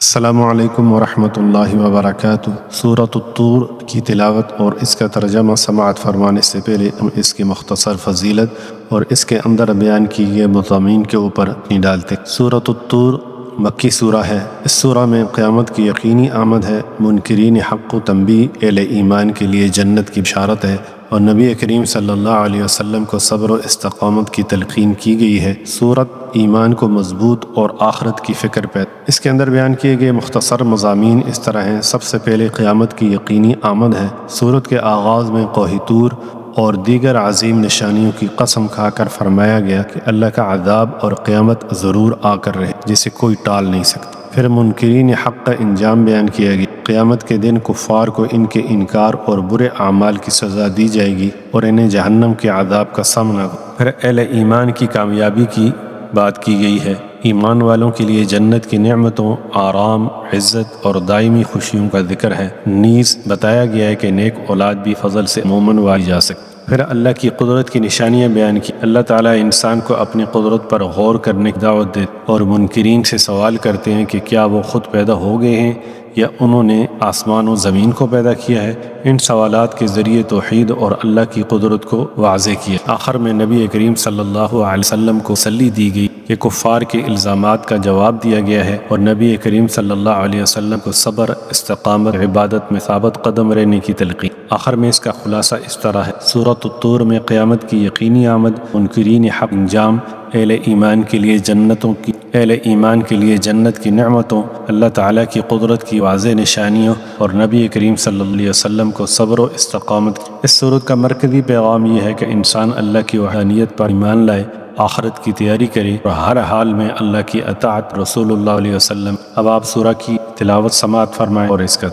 السلام علیکم ورحمۃ اللہ وبرکاتہ۔ سورۃ الطور کی تلاوت اور اس کا ترجمہ سماعت فرمانے سے پہلے ہم اس کی مختصر فضیلت اور اس کے اندر بیان کی گئے مضامین کے اوپر نہیں ڈالتے۔ سورۃ الطور مکی سورہ ہے۔ اس سورہ میں قیامت کی یقینی آمد ہے، منکرین حق و تنبیہ، اہل ایمان کے لیے جنت کی بشارت ہے، اور نبی کریم صلی اللہ علیہ وسلم کو صبر و استقامت کی تلقین کی گئی ہے۔ سورت ایمان کو مضبوط اور آخرت کی فکر پہ اس کے اندر بیان کیے گئے مختصر مضامین اس طرح ہیں۔ سب سے پہلے قیامت کی یقینی آمد ہے۔ سورت کے آغاز میں کوہ طور اور دیگر عظیم نشانیوں کی قسم کھا کر فرمایا گیا کہ اللہ کا عذاب اور قیامت ضرور آ کر رہے، جسے کوئی ٹال نہیں سکتا۔ پھر منکرین حق کا انجام بیان کیا گیا۔ قیامت کے دن کفار کو ان کے انکار اور برے اعمال کی سزا دی جائے گی اور انہیں جہنم کے عذاب کا سامنا ہو۔ پھر اہل ایمان کی کامیابی کی بات کی گئی ہے۔ ایمان والوں کے لیے جنت کی نعمتوں، آرام، عزت اور دائمی خوشیوں کا ذکر ہے۔ نیز بتایا گیا ہے کہ نیک اولاد بھی فضل سے عموماً والی جا سکتی۔ پھر اللہ کی قدرت کی نشانیاں بیان کی۔ اللہ تعالیٰ انسان کو اپنی قدرت پر غور کرنے کی دعوت دیتے اور منکرین سے سوال کرتے ہیں کہ کیا وہ خود پیدا ہو گئے ہیں یا انہوں نے آسمان و زمین کو پیدا کیا ہے۔ ان سوالات کے ذریعے توحید اور اللہ کی قدرت کو واضح کیا۔ آخر میں نبی کریم صلی اللہ علیہ وسلم کو تسلی دی گئی کہ کفار کے الزامات کا جواب دیا گیا ہے، اور نبی کریم صلی اللہ علیہ وسلم کو صبر، استقامت، عبادت میں ثابت قدم رہنے کی تلقین۔ آخر میں اس کا خلاصہ اس طرح ہے۔ سورۃ الطور میں قیامت کی یقینی آمد، منکرین حق انجام، اہل ایمان کے لیے جنت کی نعمتوں، اللہ تعالیٰ کی قدرت کی واضح نشانیوں، اور نبی کریم صلی اللہ علیہ وسلم کو صبر و استقامت۔ اس سورت کا مرکزی پیغام یہ ہے کہ انسان اللہ کی وحدانیت پر ایمان لائے، آخرت کی تیاری کرے اور ہر حال میں اللہ کی اطاعت رسول اللہ علیہ وسلم۔ اب آپ سورہ کی تلاوت سماعت فرمائیں اور اس کا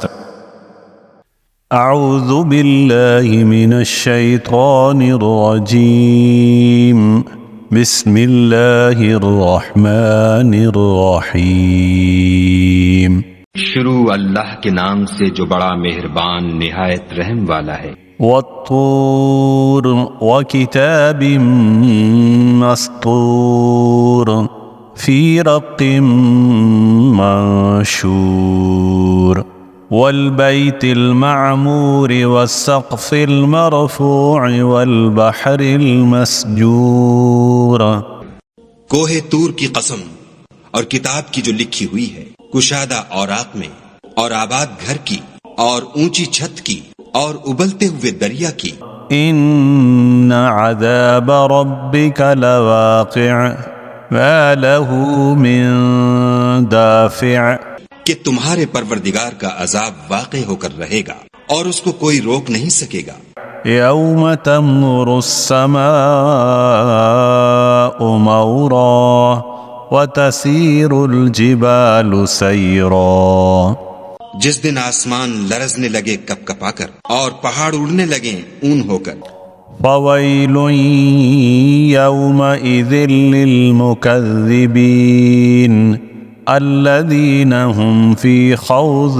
اعوذ باللہ من الشیطان الرجیم، بسم اللہ الرحمن الرحیم۔ شروع اللہ کے نام سے جو بڑا مہربان نہایت رحم والا ہے۔ والطور وکتاب مسطور فی رق منشور والبیت المعمور والسقف المرفوع والبحر المسجور۔ کوہ طور کی قسم اور کتاب کی جو لکھی ہوئی ہے، کشادہ اوراق میں، اور آباد گھر کی، اور اونچی چھت کی، اور ابلتے ہوئے دریا کی۔ ان عذاب ربک لواقع ما له من دافع۔ کہ تمہارے پروردگار کا عذاب واقع ہو کر رہے گا اور اس کو کوئی روک نہیں سکے گا۔ یوم تمر السماء مورا وتسیر الجبال سیرا۔ جس دن آسمان لرزنے لگے کپ کپا کر اور پہاڑ اڑنے لگیں اون ہو کر۔ فویل یومئذ للمکذبین الذین هم فی خوض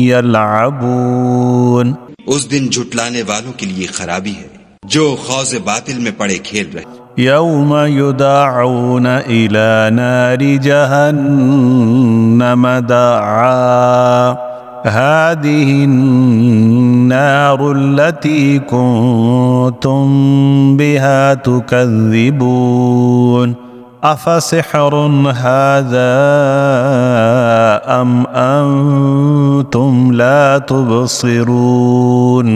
یلعبون۔ اس دن جھٹلانے والوں کے لیے خرابی ہے جو خوض باطل میں پڑے کھیل رہے۔ یوم یدعون الی نار جہنم دعا هذه النار التي كنتم بها تكذبون افسحر هذا ام انتم لا تبصرون۔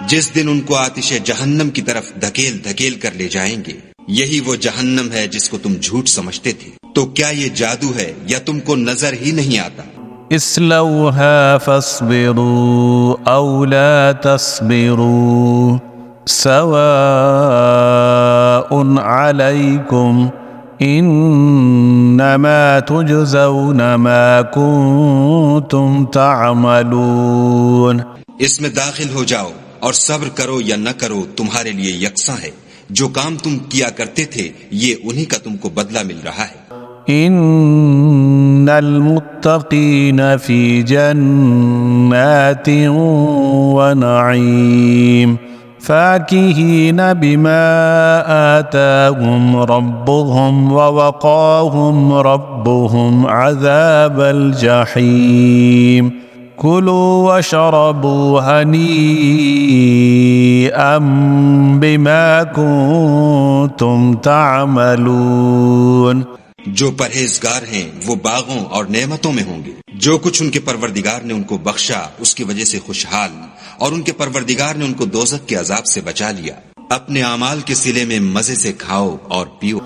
جس دن ان کو آتش جہنم کی طرف دھکیل دھکیل کر لے جائیں گے، یہی وہ جہنم ہے جس کو تم جھوٹ سمجھتے تھے۔ تو کیا یہ جادو ہے یا تم کو نظر ہی نہیں آتا؟ اصلوها فاصبروا او لا تصبروا سواء علیکم انما تجزون ما کنتم تعملون۔ اس میں داخل ہو جاؤ اور صبر کرو یا نہ کرو، تمہارے لیے یکساں ہے۔ جو کام تم کیا کرتے تھے یہ انہی کا تم کو بدلہ مل رہا ہے۔ ان المتقین فی جنات ونعیم فاكهين بما آتاهم ربهم ووقاهم ربهم عذاب الجحيم كلوا واشربوا هنيئا بما كنتم تعملون. جو پرہیزگار ہیں وہ باغوں اور نعمتوں میں ہوں گے. جو کچھ ان کے پروردگار نے ان کو بخشا اس کی وجہ سے خوشحال، اور ان کے پروردگار نے ان کو دوزخ کے عذاب سے بچا لیا. اپنے اعمال کے صلے میں مزے سے کھاؤ اور پیو.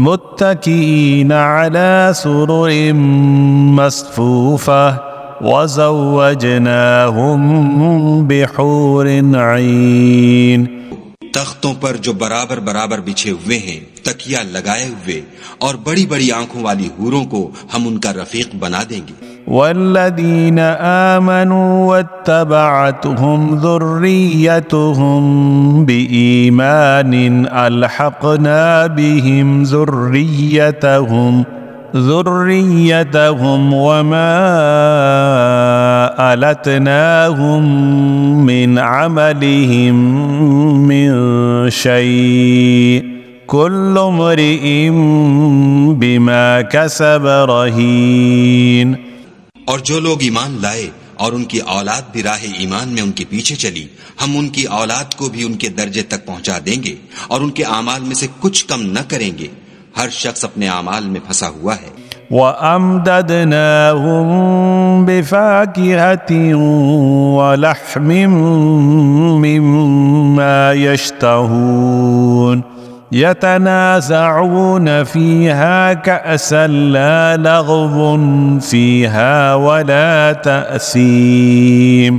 متكئين على سرر مصفوفة وزوجناهم بحور عين. تختوں پر جو برابر برابر بچھے ہوئے ہیں، تکیا لگائے ہوئے، اور بڑی بڑی آنکھوں والی حوروں کو ہم ان کا رفیق بنا دیں گے. والذين آمنوا واتبعتهم ذريتهم بإيمان ألحقنا بهم ذريتهم وما ألتناهم من عملهم من شيء كل امرئ بما كسب رهين. اور جو لوگ ایمان لائے اور ان کی اولاد بھی راہ ایمان میں ان کے پیچھے چلی، ہم ان کی اولاد کو بھی ان کے درجے تک پہنچا دیں گے اور ان کے اعمال میں سے کچھ کم نہ کریں گے. ہر شخص اپنے اعمال میں پھنسا ہوا ہے. وَأَمْدَدْنَاهُمْ بِفَاكِهَةٍ وَلَحْمٍ مِّمَّا يَشْتَهُونَ يَتَنَازَعُونَ فِيهَا كَأْسًا لَا لَغْوٌ فِيهَا وَلَا تَأْثِيمٌ.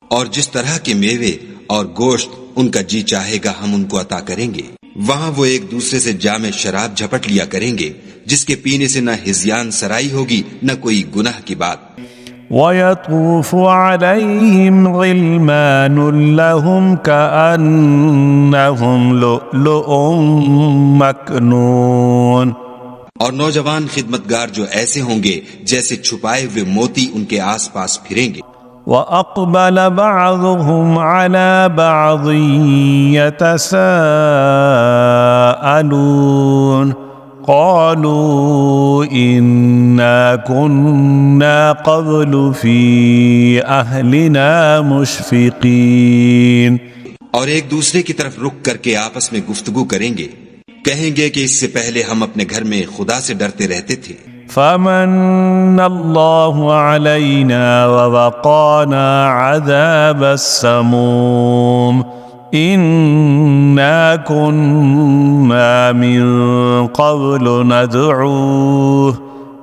اور جس طرح کے میوے اور گوشت ان کا جی چاہے گا ہم ان کو عطا کریں گے. وہاں وہ ایک دوسرے سے جام شراب جھپٹ لیا کریں گے جس کے پینے سے نہ ہذیان سرائی ہوگی نہ کوئی گناہ کی بات. وَيَطُوفُ عَلَيْهِمْ غِلْمَانٌ لَهُمْ كَأَنَّهُمْ لُؤْلُؤٌ مَكْنُونٌ. اور نوجوان خدمتگار جو ایسے ہوں گے جیسے چھپائے ہوئے موتی ان کے آس پاس پھریں گے. وَأَقْبَلَ بَعْضُهُمْ عَلَى بَعْضٍ يَتَسَاءَلُونَ قَالُوا إِنَّا كُنَّا قَبْلُ فِي أَهْلِنَا مُشْفِقِينَ. اور ایک دوسرے کی طرف رک کر کے آپس میں گفتگو کریں گے، کہیں گے کہ اس سے پہلے ہم اپنے گھر میں خدا سے ڈرتے رہتے تھے. فمن اللہ علینا ووقانا عذاب السموم انا كنا من قبل ندعوه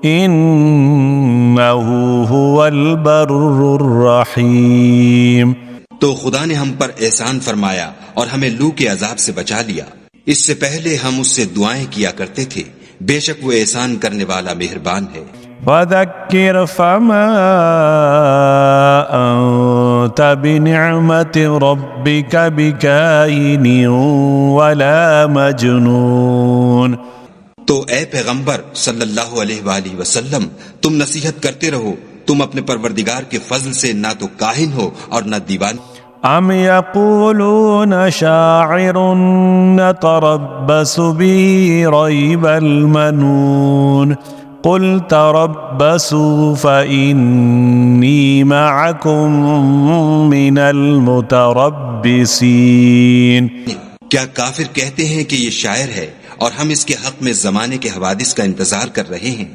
انه هو البر الرحیم. تو خدا نے ہم پر احسان فرمایا اور ہمیں لو کے عذاب سے بچا لیا. اس سے پہلے ہم اس سے دعائیں کیا کرتے تھے، بے شک وہ احسان کرنے والا مہربان ہے. فذکر فما انت بنعمت ربک بکائن ولا مجنون. تو اے پیغمبر صلی اللہ علیہ وآلہ وسلم تم نصیحت کرتے رہو، تم اپنے پروردگار کے فضل سے نہ تو کاہن ہو اور نہ دیوان. ام یقولون شاعر نتربص به ریب المنون قل تربصوا فإنی معکم من المتربصین. کیا کافر کہتے ہیں کہ یہ شاعر ہے اور ہم اس کے حق میں زمانے کے حوادث کا انتظار کر رہے ہیں؟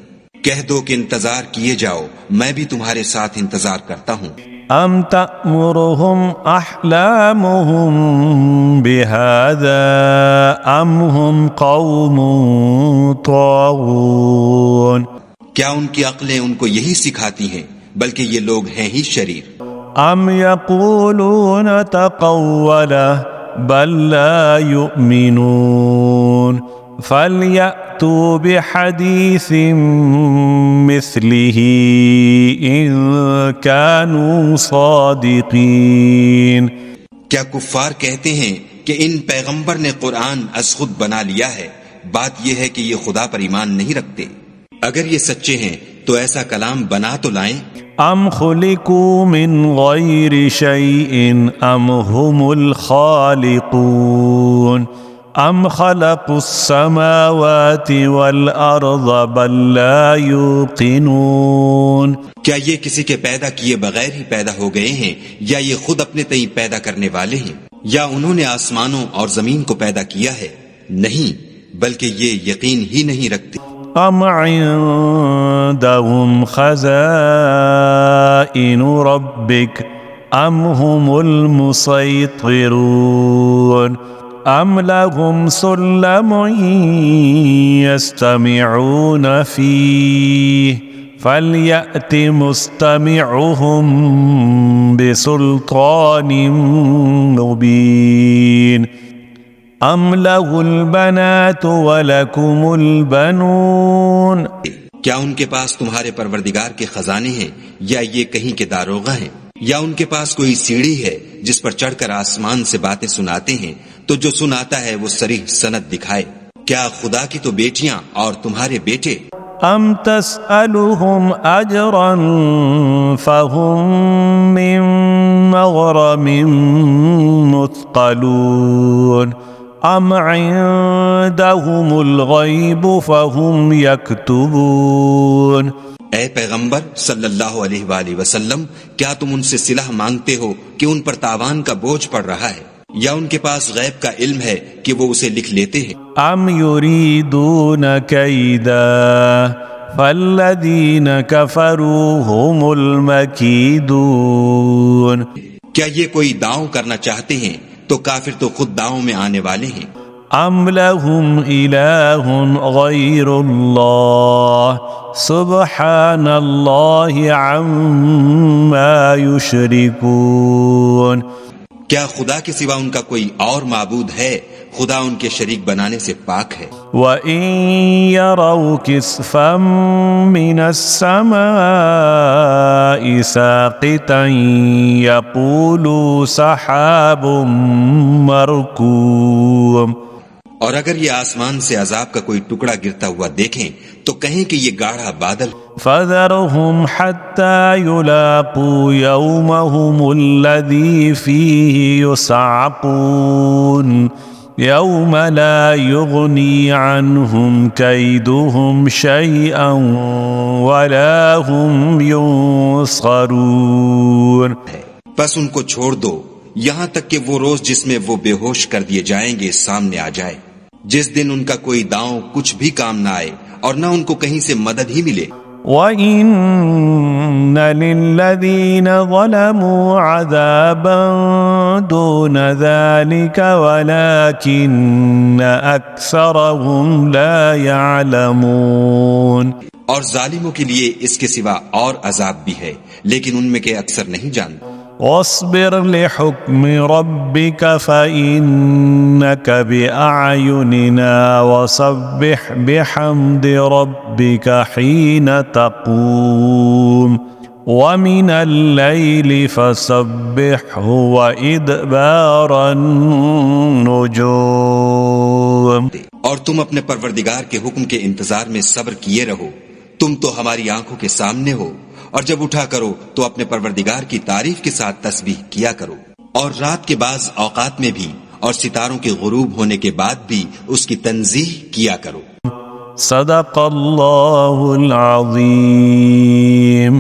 کہہ دو کہ انتظار کیے جاؤ، میں بھی تمہارے ساتھ انتظار کرتا ہوں. ام تأمرهم احلامهم بهذا ام هم قوم طاغون. کیا ان کی عقلیں ان کو یہی سکھاتی ہیں؟ بلکہ یہ لوگ ہیں ہی شریر. ام یقولون تقوله بل لا یؤمنون فَلْيَأْتُوا بِحَدِيثٍ مِثْلِهِ إِن كَانُوا صَادِقِينَ. کیا کفار کہتے ہیں کہ ان پیغمبر نے قرآن از خود بنا لیا ہے؟ بات یہ ہے کہ یہ خدا پر ایمان نہیں رکھتے. اگر یہ سچے ہیں تو ایسا کلام بنا تو لائیں. ام خلقوا من غیر شیء ام هم الخالقون ام خلقوا السماوات والارض بل لا یوقنون. کیا یہ کسی کے پیدا کیے بغیر ہی پیدا ہو گئے ہیں یا یہ خود اپنے تئیں پیدا کرنے والے ہیں یا انہوں نے آسمانوں اور زمین کو پیدا کیا ہے؟ نہیں، بلکہ یہ یقین ہی نہیں رکھتے. ام عندهم خزائن ربک ام هم المسيطرون ام لهم سلم يستمعون فيه فلیأت مستمعهم بسلطان مبین ام له البنات ولکم البنون. کیا ان کے پاس تمہارے پروردگار کے خزانے ہیں یا یہ کہیں کے داروغہ ہیں؟ یا ان کے پاس کوئی سیڑھی ہے جس پر چڑھ کر آسمان سے باتیں سناتے ہیں تو جو سناتا ہے وہ صریح سند دکھائے. کیا خدا کی تو بیٹیاں اور تمہارے بیٹے؟ ام تسألهم اجرا فهم من مغرم مثقلون ام عندهم الغیب فهم یکتبون. اے پیغمبر صلی اللہ علیہ وآلہ وسلم، کیا تم ان سے صلہ مانگتے ہو کہ ان پر تاوان کا بوجھ پڑ رہا ہے یا ان کے پاس غیب کا علم ہے کہ وہ اسے لکھ لیتے ہیں؟ ام یریدون کیدا فالذین کفروا هم المکیدون. کیا یہ کوئی داؤں کرنا چاہتے ہیں تو کافر تو خود داؤں میں آنے والے ہیں. ام لهم الہ غیر اللہ سبحان اللہ عما یشرکون. کیا خدا کے سوا ان کا کوئی اور معبود ہے؟ خدا ان کے شریک بنانے سے پاک ہے. وَإِن يَرَوْا كِسْفًا مِّنَ السَّمَاءِ سَاقِطًا يَقُولُوا سَحَابٌ مَّرْكُومٌ. اور اگر یہ آسمان سے عذاب کا کوئی ٹکڑا گرتا ہوا دیکھیں تو کہیں کہ یہ گاڑھا بادل. فَذَرْهُمْ حَتَّى يُلَاقُوا يَوْمَهُمُ الَّذِي فِيهِ يُصْعَقُونَ يَوْمَ لَا يُغْنِي عَنْهُمْ كَيْدُهُمْ شَيْئًا وَلَا هُمْ يُنصَرُونَ. بس ان کو چھوڑ دو یہاں تک کہ وہ روز جس میں وہ بے ہوش کر دیے جائیں گے سامنے آ جائے، جس دن ان کا کوئی داؤں کچھ بھی کام نہ آئے اور نہ ان کو کہیں سے مدد ہی ملے. وَإِنَّ لِلَّذِينَ ظَلَمُوا عَذَابًا دُونَ ذَلِكَ وَلَكِنَّ أَكْثَرَهُمْ لَا يَعْلَمُونَ. اور ظالموں کے لیے اس کے سوا اور عذاب بھی ہے لیکن ان میں کے اکثر نہیں جانتے. واصبر لحكم ربك فإنك بأعيننا وسبح بحمد ربك حين تقوم ومن الليل فسبحه وإدبار النجوم. اور تم اپنے پروردگار کے حکم کے انتظار میں صبر کیے رہو، تم تو ہماری آنکھوں کے سامنے ہو، اور جب اٹھا کرو تو اپنے پروردگار کی تعریف کے ساتھ تسبیح کیا کرو، اور رات کے بعض اوقات میں بھی اور ستاروں کے غروب ہونے کے بعد بھی اس کی تنزیہ کیا کرو. صدق اللہ العظیم.